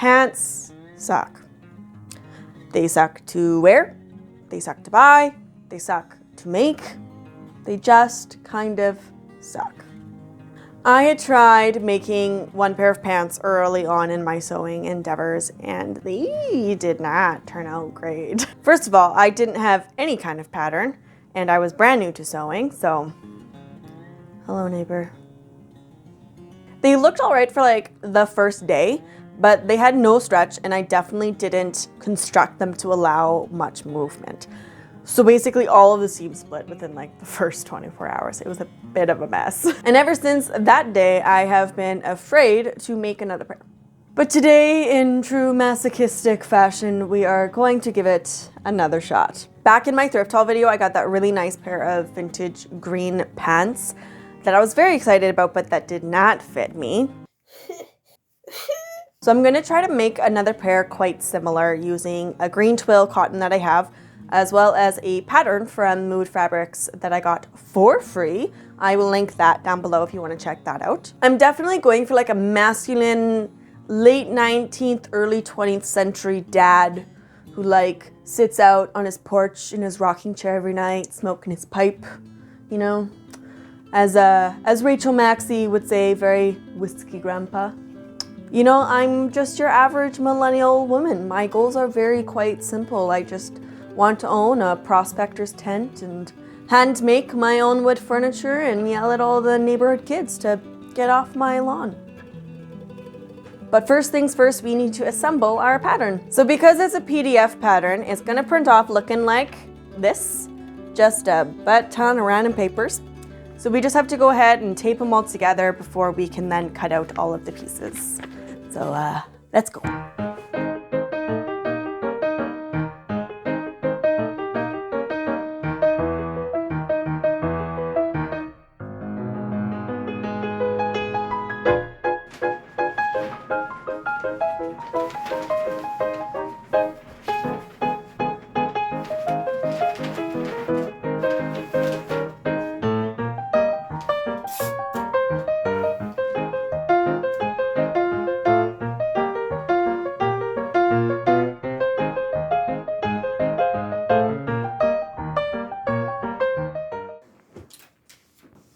Pants suck. They suck to wear, they suck to buy, they suck to make. They just kind of suck. I had tried making one pair of pants early on in my sewing endeavors, and they did not turn out great. First of all, I didn't have any kind of pattern, and I was brand new to sewing, so hello neighbor. They looked all right for like the first day, but they had no stretch, and I definitely didn't construct them to allow much movement. So basically all of the seams split within like the first 24 hours. It was a bit of a mess. And ever since that day, I have been afraid to make another pair. But today, in true masochistic fashion, we are going to give it another shot. Back in my thrift haul video, I got that really nice pair of vintage green pants that I was very excited about, but that did not fit me. So I'm gonna try to make another pair quite similar using a green twill cotton that I have, as well as a pattern from Mood Fabrics that I got for free. I will link that down below if you want to check that out. I'm definitely going for like a masculine, late 19th, early 20th century dad who like sits out on his porch in his rocking chair every night, smoking his pipe, you know? As Rachel Maxey would say, very whiskey grandpa. You know, I'm just your average millennial woman. My goals are very quite simple. I just want to own a prospector's tent and hand make my own wood furniture and yell at all the neighborhood kids to get off my lawn. But first things first, we need to assemble our pattern. So because it's a PDF pattern, it's gonna print off looking like this, just a butt ton of random papers. So we just have to go ahead and tape them all together before we can then cut out all of the pieces. So let's go.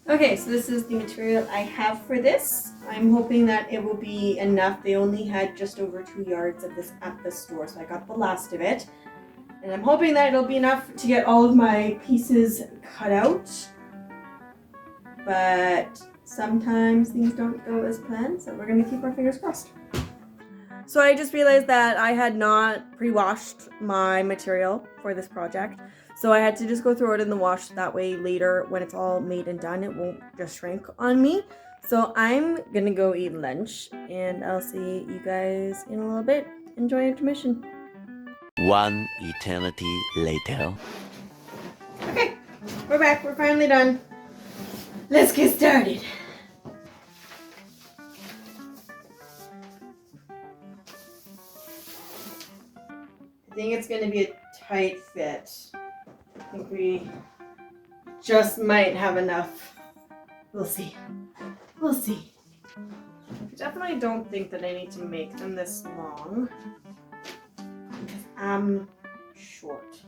Okay, so this is the material I have for this. I'm hoping that it will be enough. They only had just over 2 yards of this at the store, so I got the last of it. And I'm hoping that it'll be enough to get all of my pieces cut out. But sometimes things don't go as planned, so we're gonna keep our fingers crossed. So I just realized that I had not pre-washed my material for this project. So I had to just go throw it in the wash, that way later when it's all made and done, it won't just shrink on me. So I'm gonna go eat lunch and I'll see you guys in a little bit. Enjoy intermission. One eternity later. Okay, we're back, we're finally done. Let's get started. I think it's gonna be a tight fit. I think we just might have enough. We'll see. We'll see. I definitely don't think that I need to make them this long because I'm short.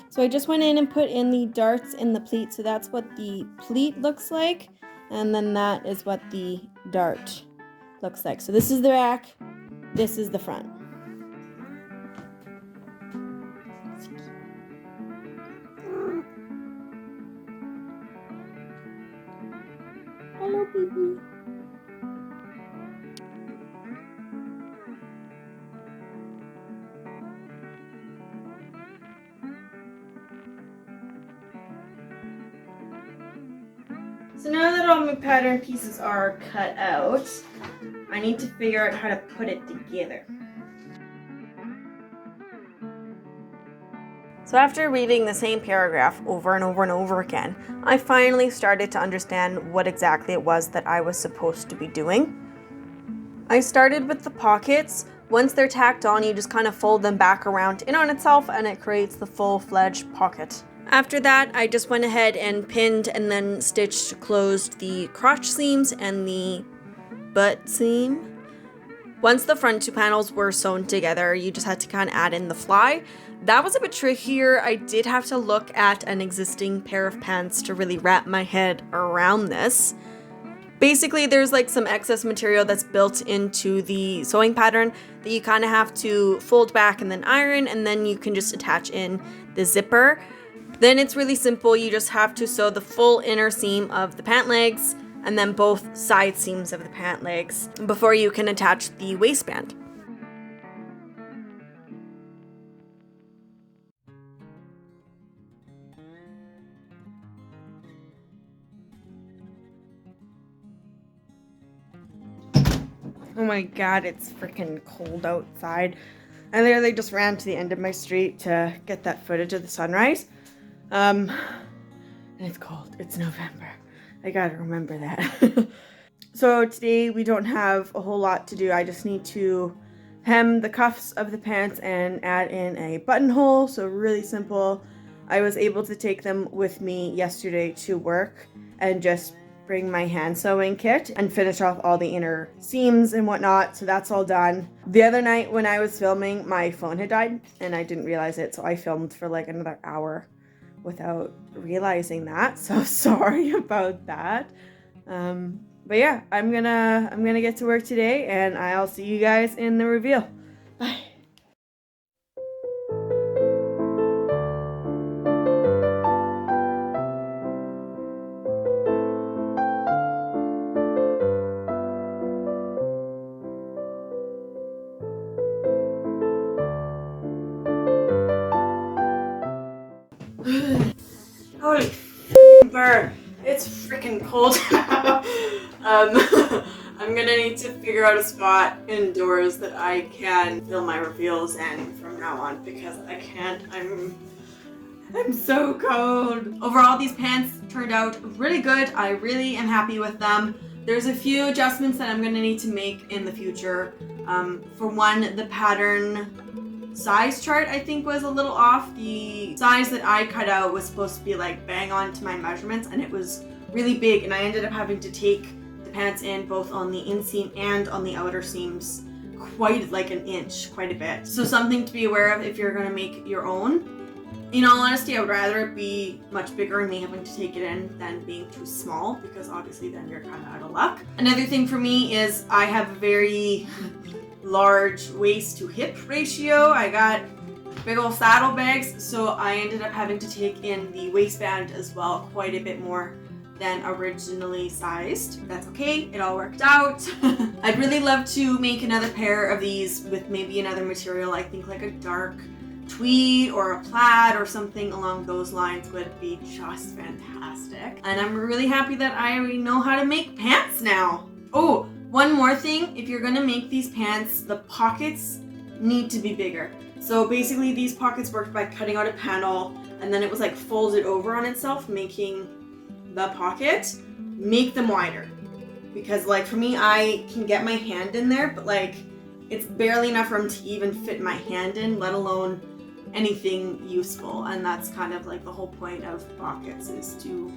So I just went in and put in the darts in the pleat, so that's what the pleat looks like, and then that is what the dart looks like. So this is the back, this is the front. Hello, baby. So now that all my pattern pieces are cut out, I need to figure out how to put it together. So after reading the same paragraph over and over and over again, I finally started to understand what exactly it was that I was supposed to be doing. I started with the pockets. Once they're tacked on, you just kind of fold them back around in on itself and it creates the full-fledged pocket. After that, I just went ahead and pinned and then stitched closed the crotch seams and the butt seam. Once the front two panels were sewn together, you just had to kind of add in the fly. That was a bit trickier. I did have to look at an existing pair of pants to really wrap my head around this. Basically, there's like some excess material that's built into the sewing pattern that you kind of have to fold back and then iron, and then you can just attach in the zipper. Then it's really simple. You just have to sew the full inner seam of the pant legs and then both side seams of the pant legs before you can attach the waistband. Oh my god, it's freaking cold outside. I literally just ran to the end of my street to get that footage of the sunrise. And it's cold. It's November. I gotta remember that. So today we don't have a whole lot to do. I just need to hem the cuffs of the pants and add in a buttonhole. So really simple. I was able to take them with me yesterday to work and just bring my hand sewing kit and finish off all the inner seams and whatnot. So that's all done. The other night when I was filming, my phone had died and I didn't realize it. So I filmed for like another hour without realizing that. So sorry about that. But yeah, I'm gonna get to work today and I'll see you guys in the reveal. Bye. Holy burn. It's freaking cold. I'm gonna need to figure out a spot indoors that I can film my reveals in from now on because I can't. I'm so cold. Overall, these pants turned out really good. I really am happy with them. There's a few adjustments that I'm gonna need to make in the future. For one, the pattern size chart I think was a little off. The size that I cut out was supposed to be like bang on to my measurements and it was really big and I ended up having to take the pants in both on the inseam and on the outer seams quite like an inch, quite a bit. So something to be aware of if you're going to make your own. In all honesty, I would rather it be much bigger and me having to take it in than being too small because obviously then you're kind of out of luck. Another thing for me is I have a very large waist to hip ratio. I got big old saddlebags, so I ended up having to take in the waistband as well quite a bit more than originally sized. That's okay, it all worked out. I'd really love to make another pair of these with maybe another material. I think like a dark tweed or a plaid or something along those lines would be just fantastic. And I'm really happy that I already know how to make pants now. Oh, one more thing, if you're gonna make these pants, the pockets need to be bigger. So basically these pockets worked by cutting out a panel and then it was like folded over on itself, making the pocket. Make them wider. Because like for me, I can get my hand in there, but like it's barely enough room to even fit my hand in, let alone anything useful. And that's kind of like the whole point of pockets is to,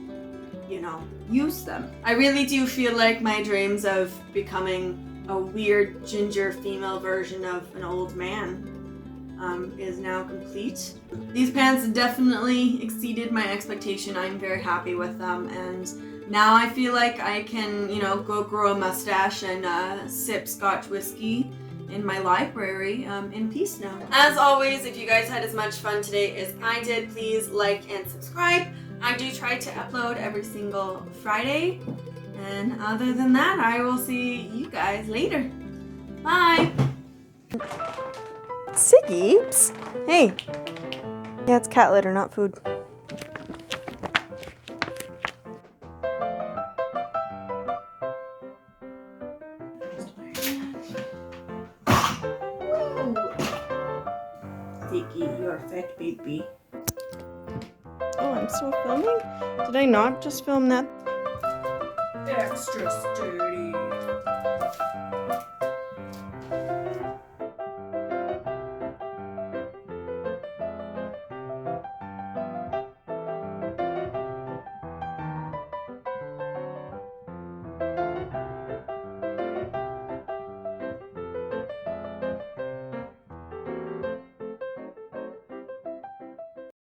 you know, use them. I really do feel like my dreams of becoming a weird ginger female version of an old man is now complete. These pants definitely exceeded my expectation. I'm very happy with them and now I feel like I can, you know, go grow a mustache and sip Scotch whiskey in my library in peace now. As always, if you guys had as much fun today as I did, please like and subscribe. I do try to upload every single Friday. And other than that, I will see you guys later. Bye! Siggy? Hey! Yeah, it's cat litter, not food. Siggy, you're a fat baby. Oh, I'm still filming? Did I not just film that? Extra sturdy.